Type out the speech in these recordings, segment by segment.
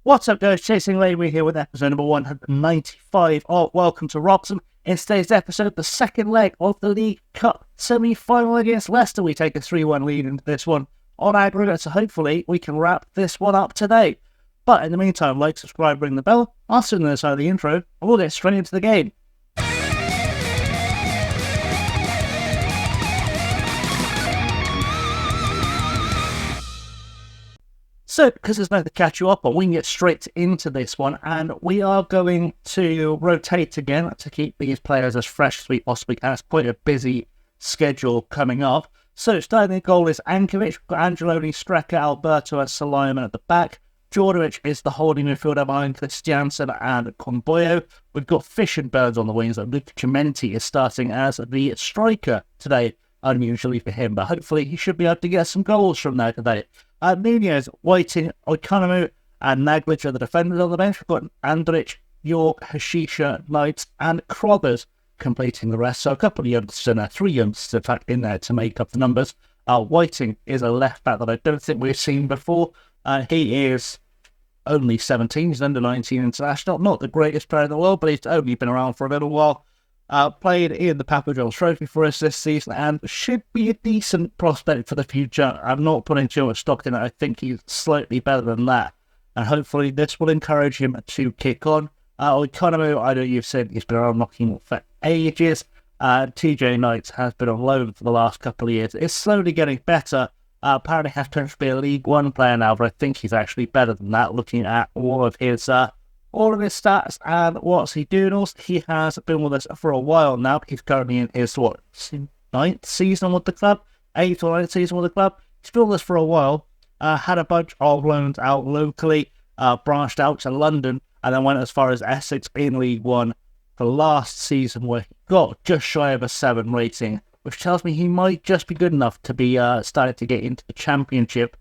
What's up, guys? Chasing Lane, we're here with episode number 195 of Welcome to Wroxham. In today's episode, the second leg of the League Cup semi-final against Leicester. We take a 3-1 lead into this one on aggregate, so hopefully we can wrap this one up today. But in the meantime, like, subscribe, ring the bell. I'll sit on the other side of the intro, and we'll get straight into the game. So, because there's nothing to catch you up on, we can get straight into this one, and we are going to rotate again to keep these players as fresh as we possibly can. It's quite a busy schedule coming up. So, starting in goal is Ankovic. We've got Angeloni, Strecker, Alberto, and Solomon at the back. Djordjevic is the holding midfielder behind Christiansen and Conboyo. We've got Fish and Burns on the wings, and Luke Chimenti is starting as the striker today, unusually for him, but hopefully he should be able to get some goals from there today. Nunez, Whiting, Oikonomou, and Naglic are the defenders on the bench. We've got Andrich, York, Hashisha, Knight, and Crothers completing the rest. So a couple of youngsters in there, 3 youngsters in fact in there to make up the numbers. Whiting is a left back that I don't think we've seen before. He is only 17, he's under 19 international, not the greatest player in the world, but he's only been around for a little while. Played in the Papa John's Trophy for us this season and should be a decent prospect for the future. I'm not putting too much stock in it. I think he's slightly better than that. And hopefully this will encourage him to kick on. Oikonomou, I know you've said he's been around knocking for ages. TJ Knight has been on loan for the last couple of years. It's slowly getting better. Apparently has turned to be a League One player now, but I think he's actually better than that, looking at all of his stats and what's he doing. Also, he has been with us for a while now. He's currently in his 9th season with the club, 8th or 9th season with the club. He's been with us for a while. Had a bunch of loans out locally, branched out to London, and then went as far as Essex in League One for last season, where he got just shy of a 7 rating, which tells me he might just be good enough to be starting to get into the Championship.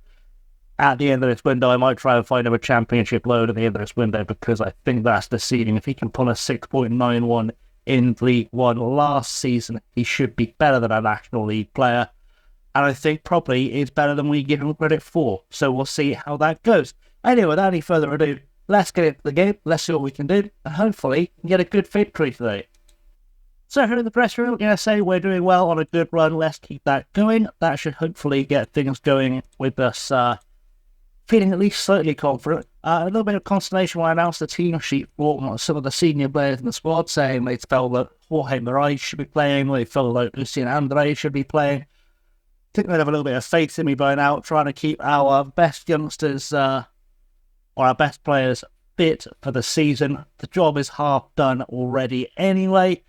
At the end of this window, I might try and find him a Championship load at the end of this window, because I think that's the ceiling. If he can pull a 6.91 in League One last season, he should be better than a National League player. And I think probably is better than we give him credit for. So we'll see how that goes. Anyway, without any further ado, let's get into the game. Let's see what we can do. And hopefully get a good victory today. So here in the press room, I'm going to say we're doing well on a good run. Let's keep that going. That should hopefully get things going with us feeling at least slightly confident. A little bit of consternation when I announced the team sheet for some of the senior players in the squad, saying they felt that Jorge Moraes should be playing, they felt like Lucien Andre should be playing. I think they'd have a little bit of faith in me by now, trying to keep our best youngsters or our best players fit for the season. The job is half done already anyway.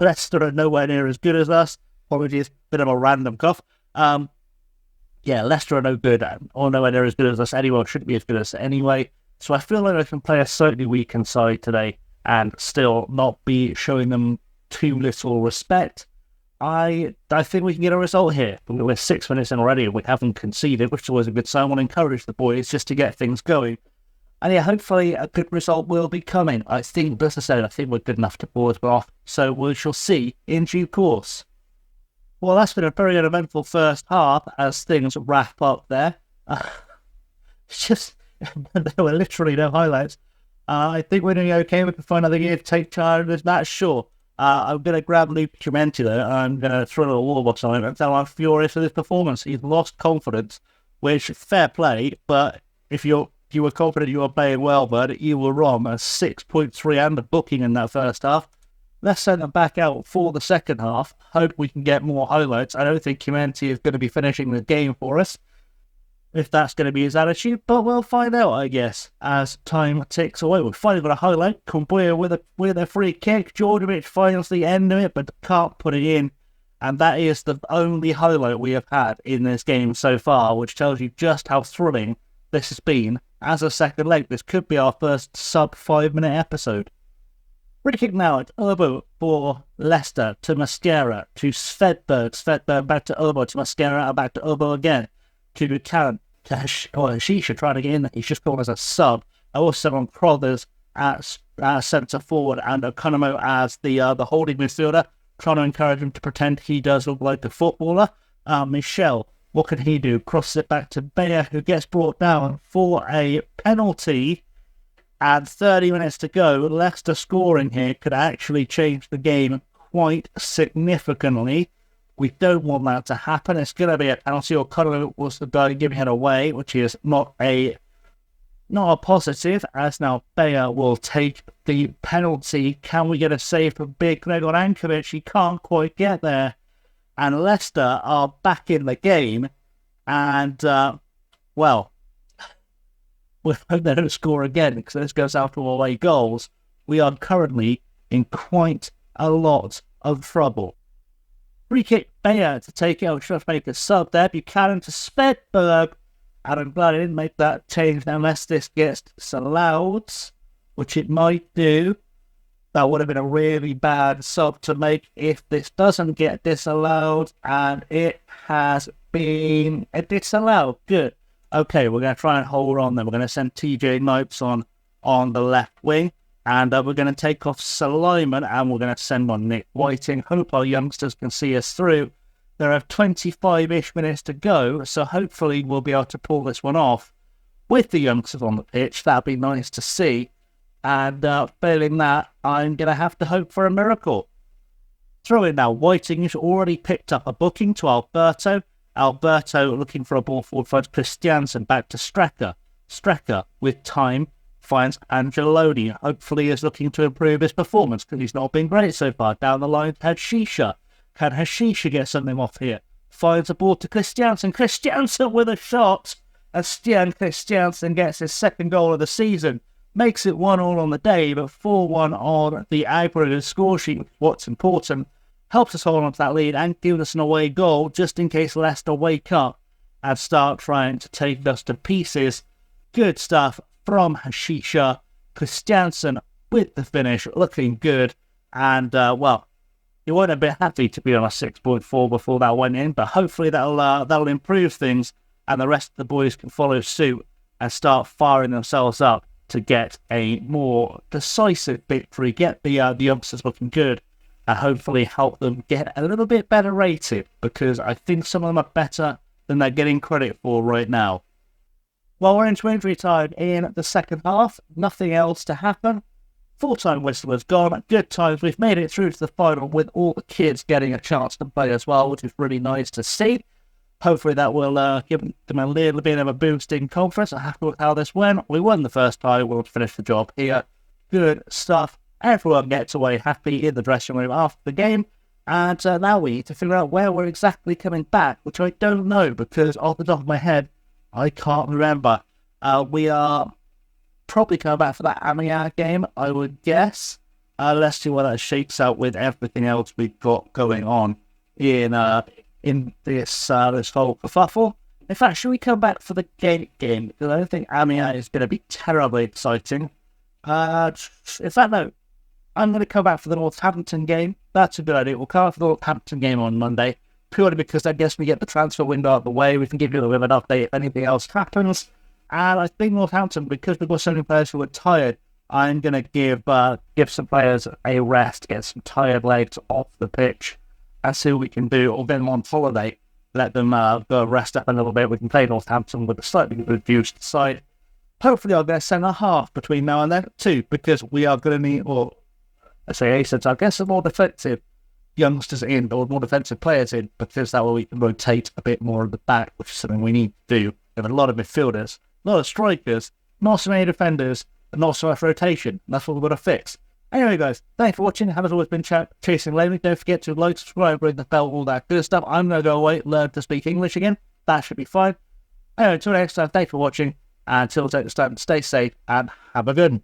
Leicester are nowhere near as good as us. Apologies, bit of a random cough. Yeah, Leicester are no good, or nowhere near as good as us anyway, or shouldn't be as good as us anyway. So I feel like I can play a slightly weakened side today and still not be showing them too little respect. I think we can get a result here. We're 6 minutes in already and we haven't conceded, which is always a good sign. I want to encourage the boys just to get things going. And yeah, hopefully a good result will be coming. I think, as I said, I think we're good enough to pull us off. So we shall see in due course. Well, that's been a very uneventful first half as things wrap up there. It's just, there were literally no highlights. I think we're doing okay. We can find another year to take charge of this match, sure. I'm going to grab Luke Chimenti though. I'm going to throw a wall box on him and tell him I'm furious with his performance. He's lost confidence, which, fair play, but if you were confident you were playing well, bud, you were wrong. A 6.3 and a booking in that first half. Let's send them back out for the second half. Hope we can get more highlights. I don't think Chimenti is going to be finishing the game for us, if that's going to be his attitude, but we'll find out, I guess, as time ticks away. We've finally got a highlight. Conboyo with a free kick. Djordjevic finds the end of it, but can't put it in. And that is the only highlight we have had in this game so far, which tells you just how thrilling this has been. As a second leg, this could be our first sub 5-minute episode. Free kick now at Urbo for Leicester to Mascara to Svedberg. Svedberg back to Urbo to Mascara and back to Urbo again to Buchanan. She should try to get in. He's just called as a sub. Also on Crothers at centre forward and Oikonomou as the holding midfielder, trying to encourage him to pretend he does look like a footballer. Michel, what can he do? Crosses it back to Bayer, who gets brought down for a penalty. And 30 minutes to go, Leicester scoring here could actually change the game quite significantly. We don't want that to happen. It's going to be a penalty, or Connor was the guy giving it away, which is not a positive, as now Bayer will take the penalty. Can we get a save from big Gregor Ankovic? He can't quite get there. And Leicester are back in the game. And, well, we hope they don't score again, because this goes out to away goals. We are currently in quite a lot of trouble. Free kick, Bayer to take it. Should have made a sub there. Buchanan to Spedberg. And I'm glad I didn't make that change unless this gets disallowed, which it might do. That would have been a really bad sub to make if this doesn't get disallowed. And it has been disallowed. Good. Okay, we're going to try and hold on then. We're going to send TJ Nopes on the left wing. And we're going to take off Simon, and we're going to send on Nick Whiting. Hope our youngsters can see us through. There are 25-ish minutes to go, so hopefully we'll be able to pull this one off with the youngsters on the pitch. That'd be nice to see. And failing that, I'm going to have to hope for a miracle. Throw in now. Whiting has already picked up a booking to Alberto. Alberto looking for a ball forward finds Christiansen back to Strecker. Strecker, with time, finds Angeloni. Hopefully is looking to improve his performance, because he's not been great so far. Down the line, Hashisha. Can Hashisha get something off here? Finds a ball to Christiansen. Christiansen with a shot. And Stian Christiansen gets his second goal of the season. Makes it 1-1 on the day, but 4-1 on the aggregate score sheet. What's important, helps us hold on to that lead and give us an away goal, just in case Leicester wake up and start trying to take us to pieces. Good stuff from Hashisha. Christiansen with the finish, looking good. And, well, you weren't a bit happy to be on a 6.4 before that went in, but hopefully that'll improve things, and the rest of the boys can follow suit and start firing themselves up to get a more decisive victory, get the youngsters looking good, and hopefully help them get a little bit better rated, because I think some of them are better than they're getting credit for right now. Well, we're into injury time in the second half. Nothing else to happen. Full-time whistle has gone. Good times. We've made it through to the final with all the kids getting a chance to play as well, which is really nice to see. Hopefully that will give them a little bit of a boost in confidence. I'm happy with how this went. We won the first time. We'll finish the job here. Good stuff. Everyone gets away happy in the dressing room after the game. And now we need to figure out where we're exactly coming back, which I don't know, because off the top of my head, I can't remember. We are probably coming back for that Amiens game, I would guess. Let's see what that shakes out with everything else we've got going on in this whole kerfuffle. In fact, should we come back for the Gate game? Because I don't think Amiens is going to be terribly exciting. In fact, no. I'm going to come back for the Northampton game. That's a good idea. We'll come back for the Northampton game on Monday, purely because I guess we get the transfer window out of the way. We can give you a little bit of an update if anything else happens. And I think Northampton, because we've got so many players who are tired, I'm going to give some players a rest, get some tired legs off the pitch, and see what we can do. Or get them on holiday, let them go rest up a little bit. We can play Northampton with a slightly reduced side. Hopefully I'll get a centre-half between now and then, too, because we are going to need, or I say I guess some more defensive youngsters in, or more defensive players in, because that way we can rotate a bit more at the back, which is something we need to do. We have a lot of midfielders, a lot of strikers, not so many defenders, and not so much rotation. That's what we've got to fix. Anyway, guys, thanks for watching. Have as always been Chasing Lamey. Don't forget to like, subscribe, ring the bell, all that good stuff. I'm going to go away, learn to speak English again. That should be fine. Anyway, until next time, thanks for watching. And until next time, stay safe and have a good one.